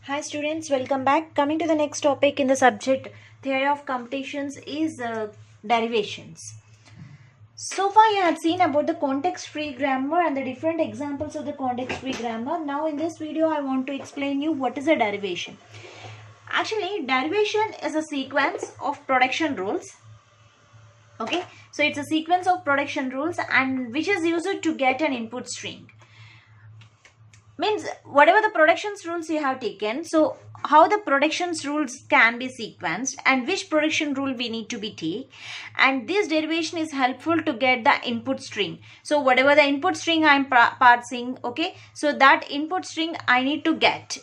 Hi students, welcome back. Coming to the next topic in the subject theory of computations is derivations. So far you have seen about the context-free grammar and the different examples of the context-free grammar. Now in this video I want to explain you what is a derivation. Actually, derivation is a sequence of production rules. Okay, so it's a sequence of production rules and which is used to get an input string. Means whatever the productions rules you have taken, so how the productions rules can be sequenced and which production rule we need to be take, and this derivation is helpful to get the input string. So whatever the input string I am parsing, okay, so that input string I need to get,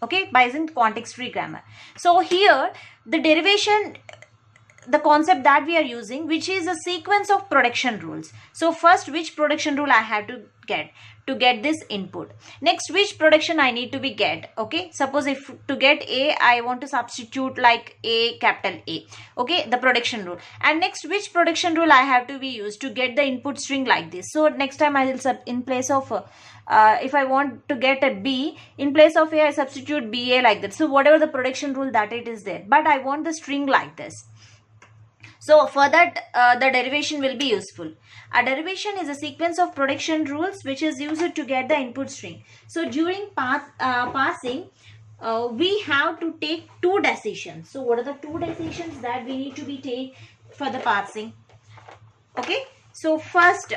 okay, by using context free grammar. So here the derivation, the concept that we are using, which is a sequence of production rules. So first, which production rule I have to get this input. Next, which production I need to be get. Okay, suppose if to get A, I want to substitute like A, capital A. Okay, the production rule. And next, which production rule I have to be used to get the input string like this. So next time I will in place of if I want to get a B, in place of A I substitute BA like that. So whatever the production rule that it is there, but I want the string like this. So for that the derivation will be useful. A derivation is a sequence of production rules which is used to get the input string. So during parsing, we have to take two decisions. So what are the two decisions that we need to be take for the parsing? Okay. So first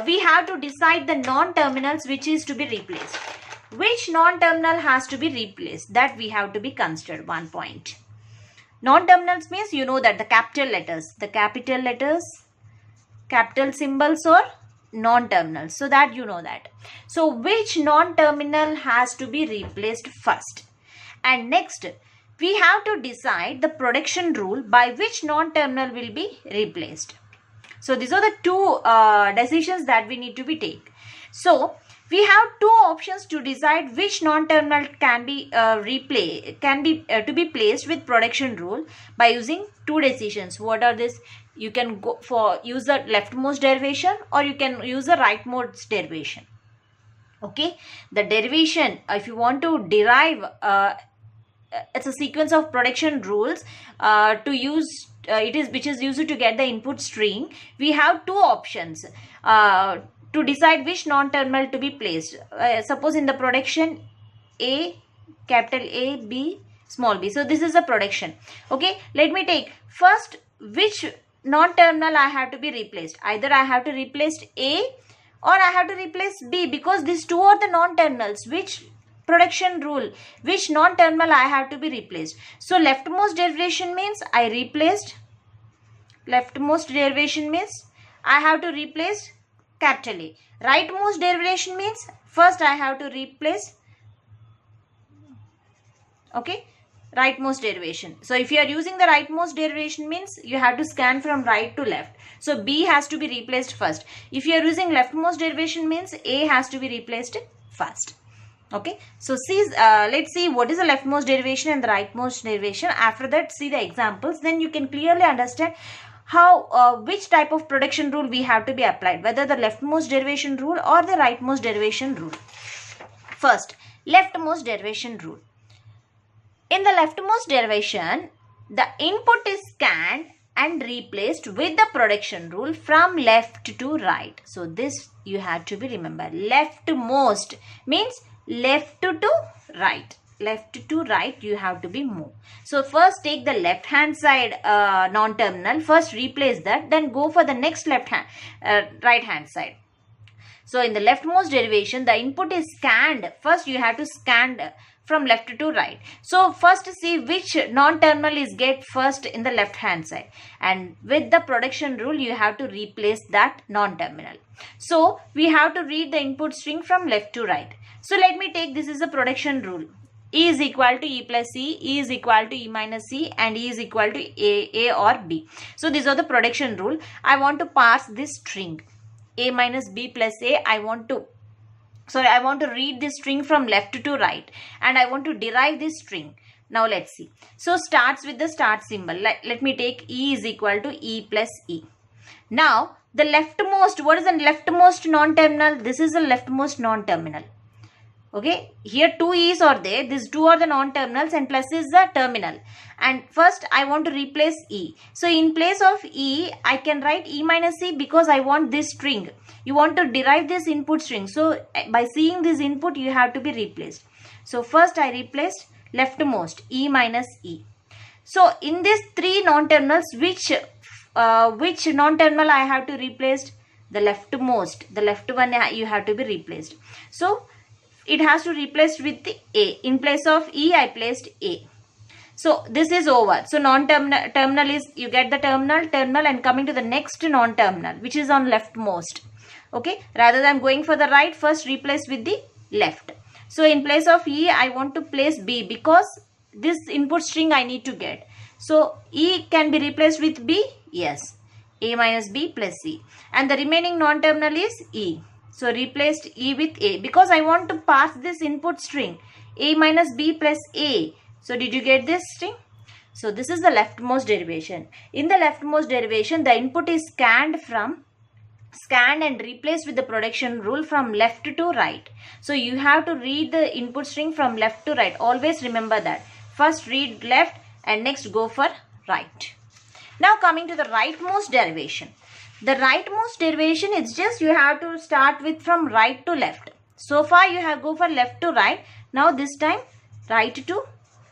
we have to decide the non-terminals which is to be replaced. Which non-terminal has to be replaced? That we have to be considered 1 point. Non-terminals means you know that the capital letters, capital symbols or non-terminals. So that you know that. So which non-terminal has to be replaced first? And next, we have to decide the production rule by which non-terminal will be replaced. So these are the two decisions that we need to be take. So we have two options to decide which non-terminal can be to be placed with production rule by using two decisions. What are this? You can go for use the leftmost derivation or you can use the rightmost derivation. Okay, the derivation, if you want to derive, it's a sequence of production rules to use. Which is used to get the input string. We have two options to decide which non-terminal to be placed. Suppose in the production A, capital A, B, small b. So this is a production. Okay, let me take first which non-terminal I have to be replaced. Either I have to replace A or I have to replace B, because these two are the non-terminals. Which production rule, which non-terminal I have to be replaced? So leftmost derivation means I replaced. Leftmost derivation means I have to replace capital A. Rightmost derivation means first I have to replace, okay, rightmost derivation. So if you are using the rightmost derivation means you have to scan from right to left. So B has to be replaced first. If you are using leftmost derivation means A has to be replaced first. Okay, so let's see what is the leftmost derivation and the rightmost derivation. After that, see the examples, then you can clearly understand how which type of production rule we have to be applied, whether the leftmost derivation rule or the rightmost derivation rule. First, leftmost derivation rule. In the leftmost derivation, the input is scanned and replaced with the production rule from left to right. So this you have to be remember. Leftmost means left to right. Left to right you have to be moved. So first take the left hand side non-terminal, first replace that, then go for the next right hand side. So in the leftmost derivation, the input is scanned. First you have to scan from left to right. So first see which non-terminal is get first in the left hand side, and with the production rule you have to replace that non-terminal. So we have to read the input string from left to right. So let me take, this is a production rule. E is equal to E plus C, E is equal to E minus C, and E is equal to A or B. So these are the production rule. I want to parse this string A minus B plus A. I want to read this string from left to right and I want to derive this string. Now let's see. So starts with the start symbol. Let me take E is equal to E plus E. Now the leftmost, what is the leftmost non-terminal? This is the leftmost non-terminal. Okay, here two e's are there. These two are the non-terminals and plus is the terminal. And first I want to replace e. So in place of e, I can write e minus e because I want this string. You want to derive this input string. So by seeing this input, you have to be replaced. So first I replaced leftmost e minus e. So in these three non-terminals, which non-terminal I have to replace? The leftmost. The left one you have to be replaced. So it has to replace with the a. In place of e, I placed a. So this is over. So non-terminal is, you get the terminal, and coming to the next non-terminal, which is on leftmost. Okay, rather than going for the right, first replace with the left. So in place of e, I want to place b because this input string I need to get. So e can be replaced with b. Yes, a minus b plus c, and the remaining non-terminal is e. So replaced e with a because I want to pass this input string a minus b plus a. So did you get this string? So this is the leftmost derivation. In the leftmost derivation, the input is scanned and replaced with the production rule from left to right. So you have to read the input string from left to right. Always remember that. First read left and next go for right. Now coming to the rightmost derivation. The rightmost derivation is just you have to start with from right to left. So far you have go for left to right. Now this time right to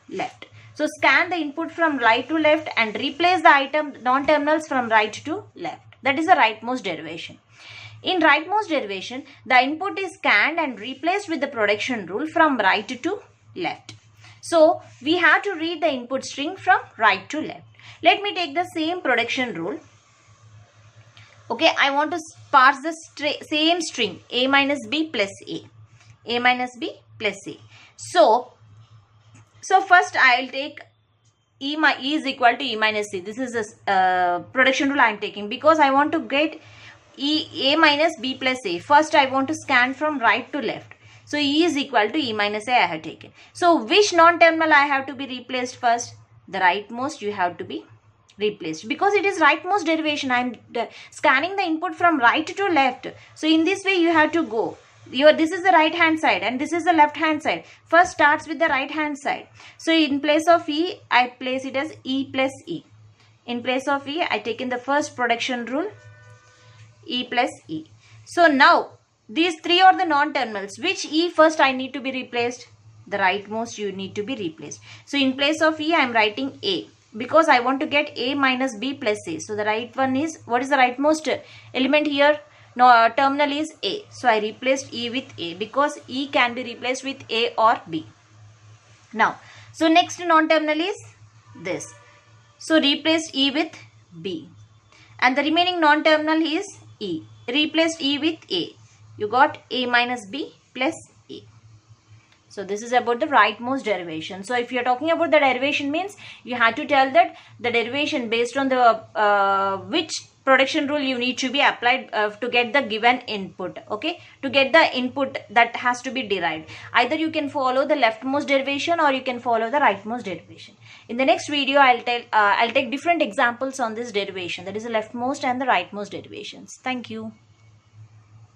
left. So scan the input from right to left and replace the item non-terminals from right to left. That is the rightmost derivation. In rightmost derivation, the input is scanned and replaced with the production rule from right to left. So we have to read the input string from right to left. Let me take the same production rule. Okay, I want to parse the same string a minus b plus a minus b plus a. So first I will take e is equal to e minus c. This is the production rule I am taking because I want to get a minus b plus a. First I want to scan from right to left. So e is equal to e minus a I have taken. So which non-terminal I have to be replaced first? The rightmost you have to be replaced because it is rightmost derivation. I am scanning the input from right to left. So in this way you have to go. This is the right hand side and this is the left hand side. First starts with the right hand side. So in place of e, I place it as e plus e. In place of e, I take in the first production rule e plus e. So now these three are the non-terminals. Which e first I need to be replaced? The rightmost you need to be replaced. So in place of e, I am writing a because I want to get a minus b plus a. So the right one is, what is the rightmost element here? No, terminal is a. So I replaced e with a because e can be replaced with a or b. Now, so next non-terminal is this. So replaced e with b. And the remaining non-terminal is e. Replaced e with a. You got a minus b plus a. So this is about the rightmost derivation. So if you are talking about the derivation means you have to tell that the derivation based on the which production rule you need to be applied to get the given input. Okay, to get the input that has to be derived. Either you can follow the leftmost derivation or you can follow the rightmost derivation. In the next video, I'll take different examples on this derivation, that is the leftmost and the rightmost derivations. Thank you.